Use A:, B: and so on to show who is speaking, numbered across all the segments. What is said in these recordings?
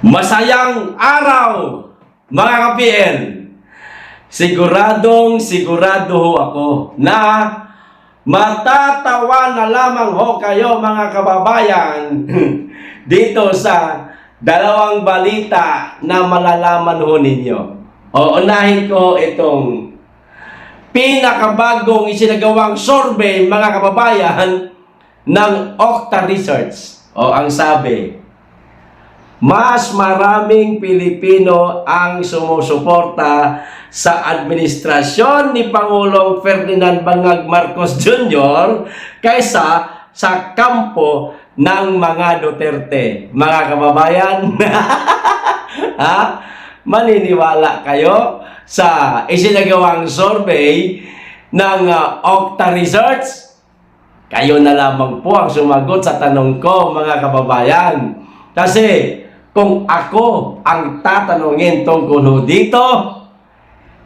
A: Masayang araw, mga ka-PL. Sigurado ho ako na matatawa na lamang ho kayo, mga kababayan, dito sa dalawang balita na malalaman ho ninyo. Unahin ko itong pinakabagong isinagawang survey, mga kababayan, ng Okta Research. Ang sabi, mas maraming Pilipino ang sumusuporta sa administrasyon ni Pangulong Ferdinand Bangag Marcos Jr. kaysa sa kampo ng mga Duterte. Mga kababayan, maniniwala kayo sa isinagawang survey ng Okta Research? Kayo na lamang po ang sumagot sa tanong ko, mga kababayan. Kasi kung ako ang tatanungin tungkol dito,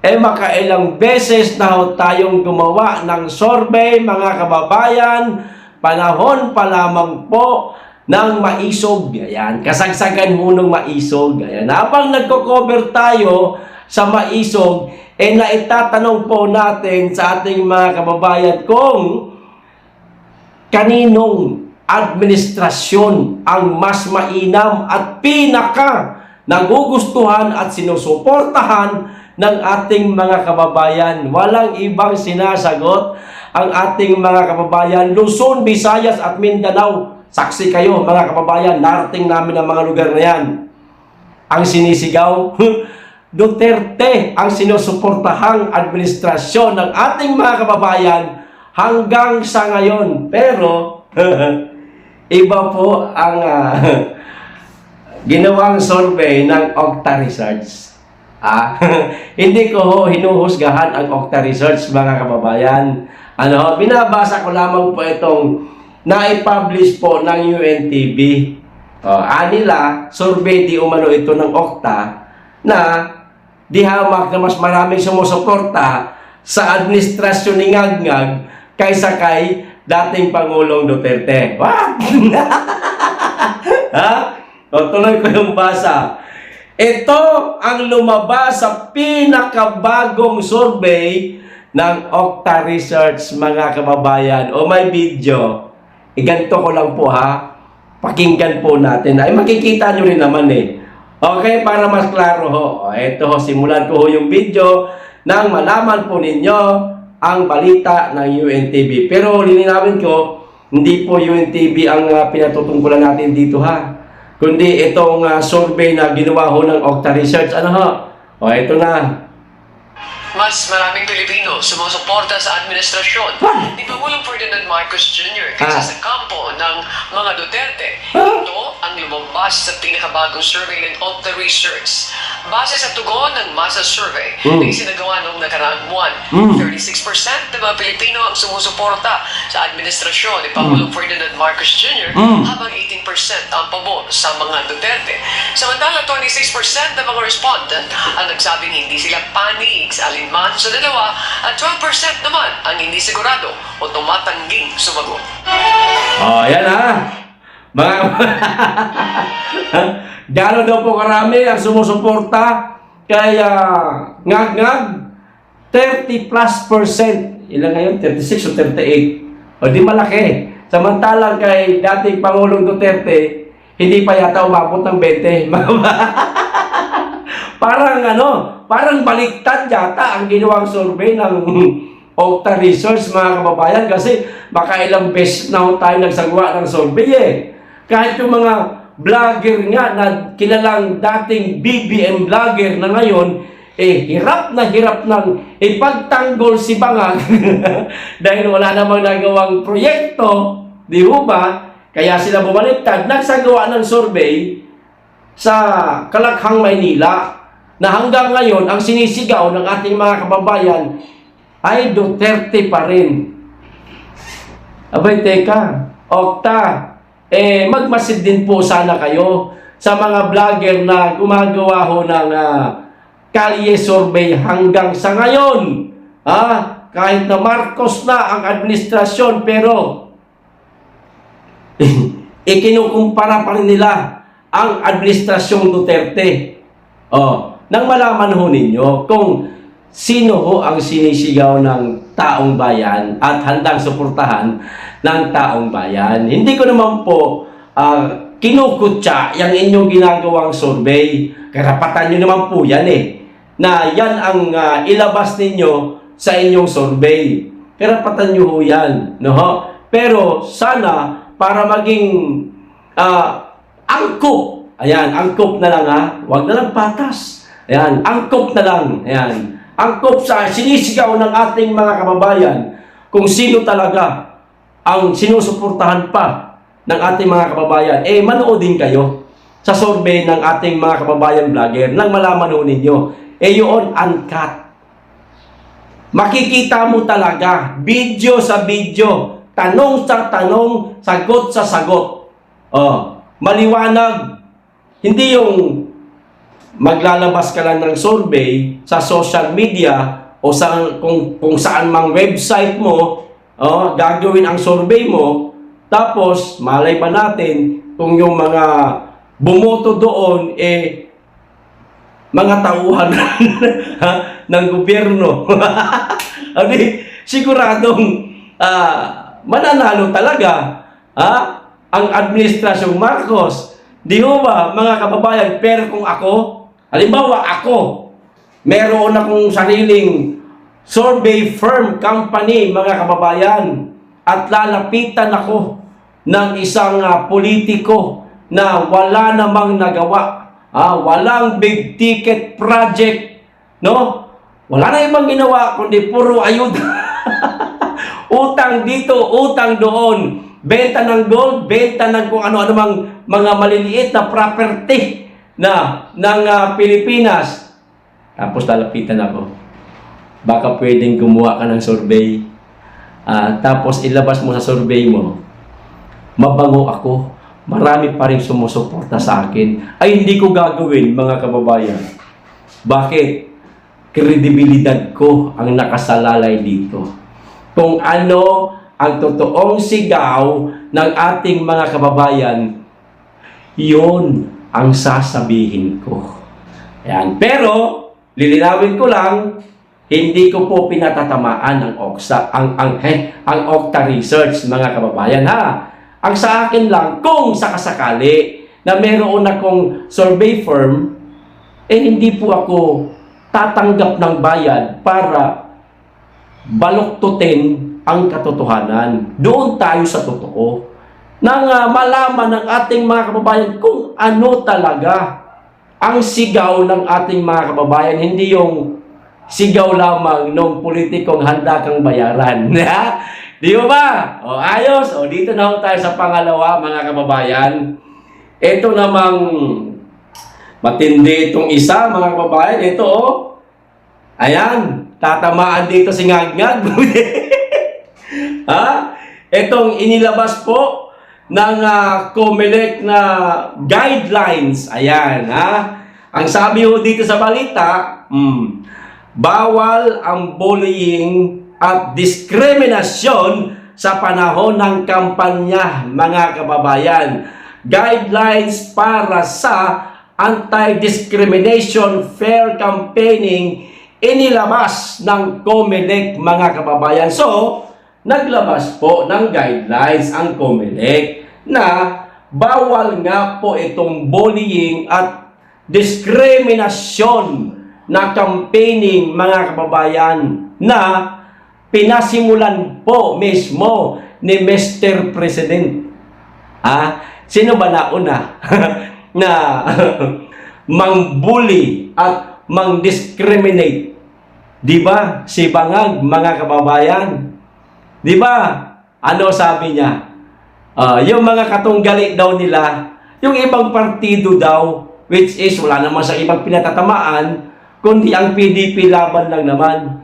A: makailang beses na tayong gumawa ng survey, mga kababayan, panahon pa lamang po ng maisog. Ayan, kasagsagan mo ng maisog. Ayan, habang nagko-cover tayo sa maisog, naitatanong po natin sa ating mga kababayan kung kaninong administrasyon ang mas mainam at pinaka nagugustuhan at sinusuportahan ng ating mga kababayan. Walang ibang sinasagot ang ating mga kababayan. Luzon, Visayas at Mindanao. Saksi kayo, mga kababayan, narating namin ang mga lugar na yan. Ang sinisigaw, Duterte ang sinusuportahang administrasyon ng ating mga kababayan hanggang sa ngayon. Pero iba po ang ginawang survey ng Okta Research. Hindi ko hinuhusgahan ang Okta Research, mga kababayan. Binabasa ko lamang po itong na-publish po ng UNTV. Anila, survey di umano ito ng Okta na di hamak na mas maraming sumusuporta sa administrasyon ni Ngag-Ngag kaysa kay dating Pangulong Duterte. What? Tuloy ko yung basa. Ito ang lumabas sa pinakabagong survey ng Okta Research, mga kababayan. May video. Ganito ko lang po, pakinggan po natin. Makikita nyo rin naman Okay, para mas klaro ho. Ito simulan ko yung video nang malaman po ninyo ang balita ng UNTV. Pero lilinawin ko, hindi po UNTV ang pinatutungkulan natin dito kundi itong survey na ginawa ho ng Okta Research. Ito na.
B: Mas maraming Pilipino sumusuporta sa administrasyon ni Pangulong Ferdinand Marcos Jr. kaysa sa kampo ng mga Duterte. Ito ang lumabas sa pinakabagong survey ng Okta Research. Base sa tugon ng masa survey na isinagawa noong nakaraang buwan, 36% ng mga Pilipino ang sumusuporta sa administrasyon ni Pangulong Ferdinand Marcos Jr. habang 18% ang pabor sa mga Duterte. Samantala, 26% ng mga respondent ang nagsabing hindi sila panig sa alinman sa dalawa at 12% naman ang hindi sigurado o tumatangging sumagot.
A: Yan mga gano'n daw po karami ang sumusuporta kay Ngag-Ngag? 30+%. Ilan ngayon? 36 o 38? Di malaki. Samantalang kay dating Pangulong Duterte, hindi pa yata umabot ng 20. Parang baliktad yata ang ginawang survey ng Okta Research, mga kababayan, kasi makailang beses na tayo nagsagawa ng survey Kahit yung mga vlogger nga na kilalang dating BBM vlogger na ngayon, hirap na hirap nang ipagtanggol si Bangag dahil wala namang nagawang proyekto, di ba? Kaya sila bumaliktad, nagsagawa ng survey sa Kalakhang, Maynila, na hanggang ngayon ang sinisigaw ng ating mga kababayan ay Duterte pa rin. Abay, teka, Okta, magmasid din po sana kayo sa mga vlogger na gumagawa ho ng kalye survey hanggang sa ngayon. Kahit na Marcos na ang administrasyon, pero ikinukumpara pa rin nila ang administrasyong Duterte. Nang malaman ho ninyo kung sino ho ang sinisigaw ng taong bayan at handang suportahan ng taong bayan. Hindi ko naman po kinukutya yung inyong ginagawang survey. Karapatan nyo naman po yan na yan ang ilabas ninyo sa inyong survey. Karapatan nyo ho yan. No? Pero sana para maging angkop. Ayan, angkop na lang Huwag na lang patas. Ayan, angkop na lang. Ayan. Angkop sa sinisigaw ng ating mga kababayan kung sino talaga ang sinusuportahan pa ng ating mga kababayan. Manood din kayo sa survey ng ating mga kababayan vlogger nang malaman ho ninyo. Yun, uncut. Makikita mo talaga, video sa video, tanong sa tanong, sagot sa sagot. Maliwanag. Hindi yung maglalabas ka lang ng survey sa social media o sa kung saan mang website mo, gagawin ang survey mo, tapos malay ba natin kung yung mga bumoto doon mga tauhan ng gobyerno. Siguradong mananalo talaga ang administrasyong Marcos. Di ba, mga kababayan? Pero kung ako, halimbawa ako, meron akong sariling survey firm company, mga kababayan, at lalapitan ako ng isang politiko na wala namang nagawa, walang big ticket project, no? Wala na ibang ginawa kundi puro ayuda. Utang dito, utang doon, benta ng gold, benta ng kung ano-ano mang mga maliliit na property ng Pilipinas. Tapos lalapitan ako. Baka pwedeng gumawa ka ng survey. Tapos ilabas mo sa survey mo, mabango ako. Marami pa rin sumusuporta sa akin. Ay, hindi ko gagawin, mga kababayan. Bakit? Kredibilidad ko ang nakasalalay dito. Kung ano ang totoong sigaw ng ating mga kababayan, yun ang sasabihin ko. Ayan. Pero, lilinawin ko lang, hindi ko po pinatatamaan ang Okta Research, mga kababayan, Ang sa akin lang, kung sakasakali na meron akong survey firm, hindi po ako tatanggap ng bayad para baluktutin ang katotohanan. Doon tayo sa totoo. Nang malaman ng ating mga kababayan kung ano talaga ang sigaw ng ating mga kababayan, hindi yung sigaw lamang ng politikong handa kang bayaran. Di ba? Ayos. Dito na tayo sa pangalawa, mga kababayan. Ito namang matindi itong isa, mga kababayan. Ito, ayan. Tatamaan dito si Ngag-Ngag. Itong inilabas po ng COMELEC na guidelines. Ayan, Ang sabi ho dito sa balita, bawal ang bullying at diskriminasyon sa panahon ng kampanya, mga kababayan. Guidelines para sa anti-discrimination fair campaigning inilabas ng COMELEC, mga kababayan. So, naglabas po ng guidelines ang COMELEC na bawal nga po itong bullying at diskriminasyon na campaigning, mga kababayan, na pinasimulan po mismo ni Mr. President. Sino ba nauna na mang-bully at mang-discriminate? Di ba? Si Bangag, mga kababayan. Di ba? Ano sabi niya? Yung mga katunggali daw nila, yung ibang partido daw, which is wala naman sa ibang pinatatamaan, kundi ang PDP laban lang naman.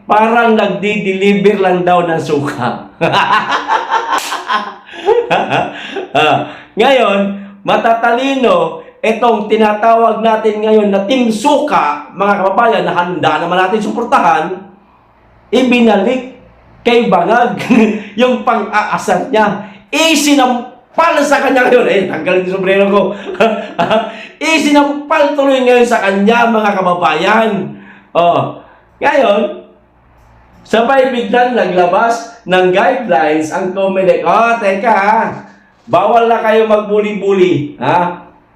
A: Parang nagdi-deliver lang daw ng suka. Ngayon, matatalino, itong tinatawag natin ngayon na Team Suka, mga kababayan, na handa naman natin suportahan, ibinalik kay Bangag yung pang-aasar niya. sinampal sa kanya ngayon. Tanggalin yung sombrero ko. Isinampal tuloy ngayon sa kanya, mga kababayan. Ngayon, sabay biglang naglabas ng guidelines ang COMELEC. Teka bawal na kayo magbuli-buli.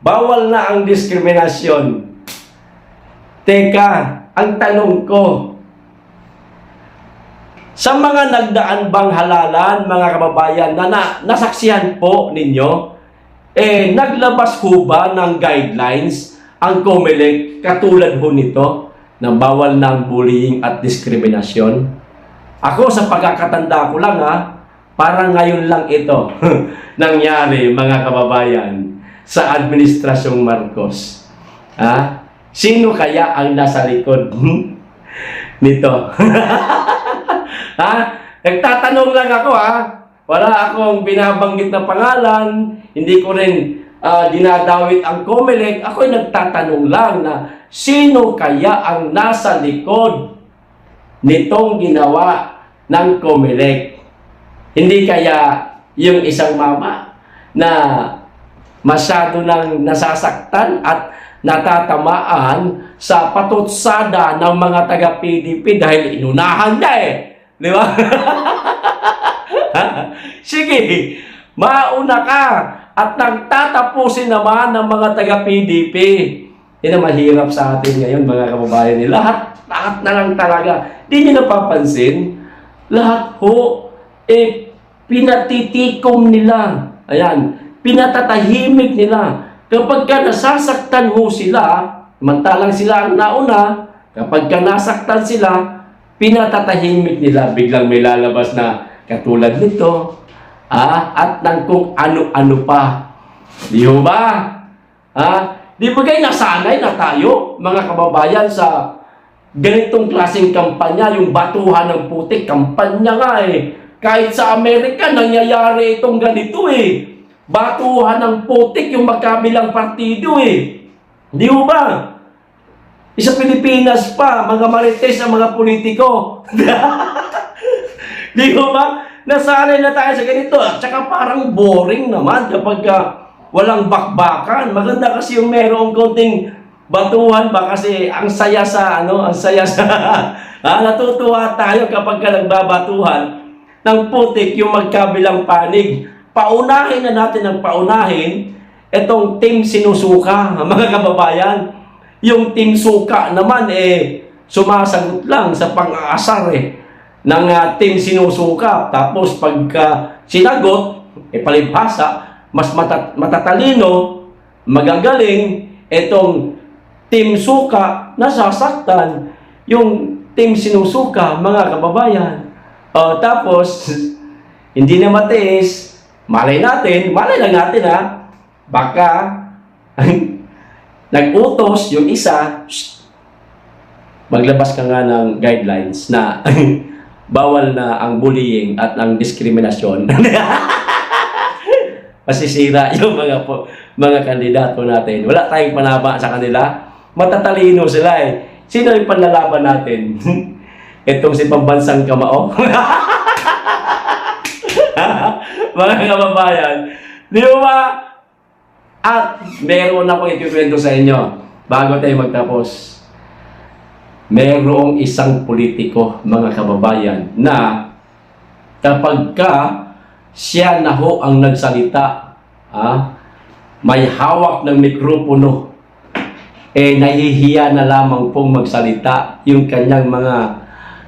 A: Bawal na ang diskriminasyon. Teka, ang tanong ko, sa mga nagdaan bang halalan, mga kababayan, na nasaksihan po ninyo, naglabas ho ba ng guidelines ang COMELEC katulad ho nito na bawal ng bullying at diskriminasyon? Ako sa pagkakatanda ko lang parang ngayon lang ito nangyari, mga kababayan, sa Administrasyong Marcos. Sino kaya ang nasa likod nito? Nagtatanong lang ako Wala akong binabanggit na pangalan, hindi ko rin dinadawit ang COMELEC. Ako'y nagtatanong lang na sino kaya ang nasa likod nitong ginawa ng COMELEC? Hindi kaya yung isang mama na masyado nang nasasaktan at natatamaan sa patutsada ng mga taga-PDP dahil inunahan niya Di ba? Sige, mauna ka at nagtatapusin naman ng mga taga-PDP. Yan ang mahirap sa atin ngayon, mga kababayan. Lahat na lang talaga. Di nyo napapansin, lahat ho, pinatitikom nila. Ayan, pinatatahimik nila. Kapag ka nasasaktan ho sila, mantalang sila ang nauna, kapag ka nasaktan sila, pinatatahimik nila. Biglang may lalabas na katulad nito, at ng kung ano-ano pa. Di ho ba? Di ba kayo nasanay na tayo, mga kababayan, sa ganitong klaseng kampanya, yung batuhan ng putik, kampanya nga Kahit sa Amerika, nangyayari itong ganito Batuhan ng putik yung magkabilang partido Di ho ba? Sa Pilipinas pa, mga marites ang mga politiko. Di ho ba? Nasanay na tayo sa ganito. At saka parang boring naman kapag walang bakbakan. Maganda kasi yung merong konting batuhan ba kasi ang saya sa natutuwa tayo kapag nagbabatuhan ng putik yung magkabilang panig. Paunahin na natin ang paunahin itong team sinusuka, mga kababayan. Yung team suka naman sumasagot lang sa pang-aasar ng team sinusuka. Tapos pagka sinagot, palibhasa, mas matatalino, magagaling, itong team suka nasasaktan yung team sinusuka, mga kababayan. Tapos, hindi na matiis, malay lang natin baka nag-utos yung isa, maglabas ka nga ng guidelines na bawal na ang bullying at ang diskriminasyon. Masisira yung mga kandidato natin. Wala tayong panaba sa kanila. Matatalino sila Sino yung panlalaban natin? Itong si Pambansang Kamao? Mga kababayan, di ba? At meron akong ikikwento sa inyo bago tayo magtapos. Merong isang politiko, mga kababayan, na kapag siya na ho ang nagsalita, may hawak ng mikropono, nahihiya na lamang pong magsalita yung kanyang mga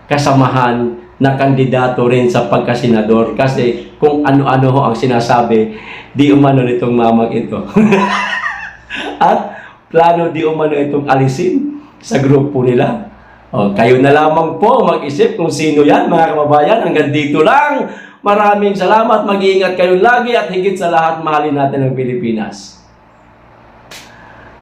A: kasamahan na kandidato rin sa pagkasenador. Kasi kung ano-ano ho ang sinasabi, di umano nitong mamang ito. At plano di umano itong alisin sa grupo nila. Kayo na lamang po mag-isip kung sino yan, mga kababayan. Hanggang dito lang. Maraming salamat. Mag-iingat kayo lagi at higit sa lahat, mahalin natin ang Pilipinas.